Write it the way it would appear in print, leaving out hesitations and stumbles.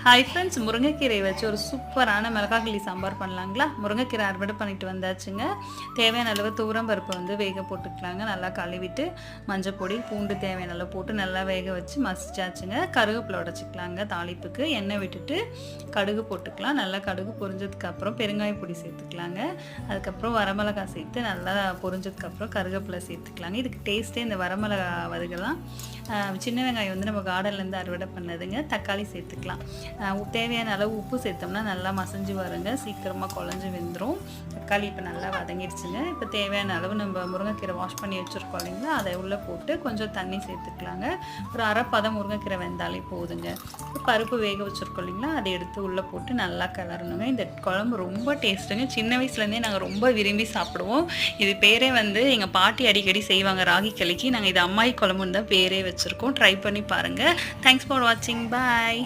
Hi friends, முருங்கைக்கீரை வச்சு ஒரு சூப்பரான மிளகாய் சாம்பார் பண்ணலாங்களா? முருங்கைக்கீரை அறுவடை பண்ணிட்டு வந்தாச்சுங்க. தேவையான அளவு துவரம் பருப்பை வந்து வேக போட்டுக்கலாங்க. நல்லா கழுவிட்டு மஞ்சள் பொடி, பூண்டு தேவையான அளவு போட்டு நல்லா வேக வச்சு மசிச்சாச்சுங்க. கருவேப்பிலை உடச்சிக்கலாங்க. தாளிப்புக்கு எண்ணெய் விட்டுட்டு கடுகு போட்டுக்கலாம். நல்லா கடுகு பொரிஞ்சதுக்கப்புறம் பெருங்காய பொடி சேர்த்துக்கலாங்க. அதுக்கப்புறம் வரமிளகாய் சேர்த்து நல்லா பொரிஞ்சதுக்கப்புறம் கருவேப்பிலை சேர்த்துக்கலாங்க. இதுக்கு டேஸ்ட்டே இந்த வரமிளகா வதக்கலாம். சின்ன வெங்காயம் வந்து நம்ம கார்டன்லேருந்து அறுவடை பண்ணதுங்க. தக்காளி சேர்த்துக்கலாம். தேவையான அளவு உப்பு சேர்த்தோம்னா நல்லா மசிஞ்சு வருங்க. சீக்கிரமாக குழஞ்சி வெந்துடும். தக்காளி இப்போ நல்லா வதங்கிடுச்சுங்க. இப்போ தேவையான அளவு நம்ம முருங்கைக்கீரை வாஷ் பண்ணி வச்சுருக்கோம் இல்லைங்களா, அதை உள்ளே போட்டு கொஞ்சம் தண்ணி சேர்த்துக்கலாங்க. ஒரு அரைப்பதம் முருங்கைக்கீரை வெந்தாலே போதுங்க. பருப்பு வேக வச்சுருக்கோம் இல்லைங்களா, அதை எடுத்து உள்ளே போட்டு நல்லா கிளறணுங்க. இந்த குழம்பு ரொம்ப டேஸ்ட்டுங்க. சின்ன வயசுலேருந்தே நாங்கள் ரொம்ப விரும்பி சாப்பிடுவோம். இது பேரே வந்து எங்கள் பாட்டி அடிக்கடி செய்வாங்க ராகி களிக்கு. நாங்கள் இது அம்மாயி குழம்புன்னு தான் பேரே வச்சுருக்கோம். ட்ரை பண்ணி பாருங்கள். தேங்க்ஸ் ஃபார் வாட்சிங். பாய்.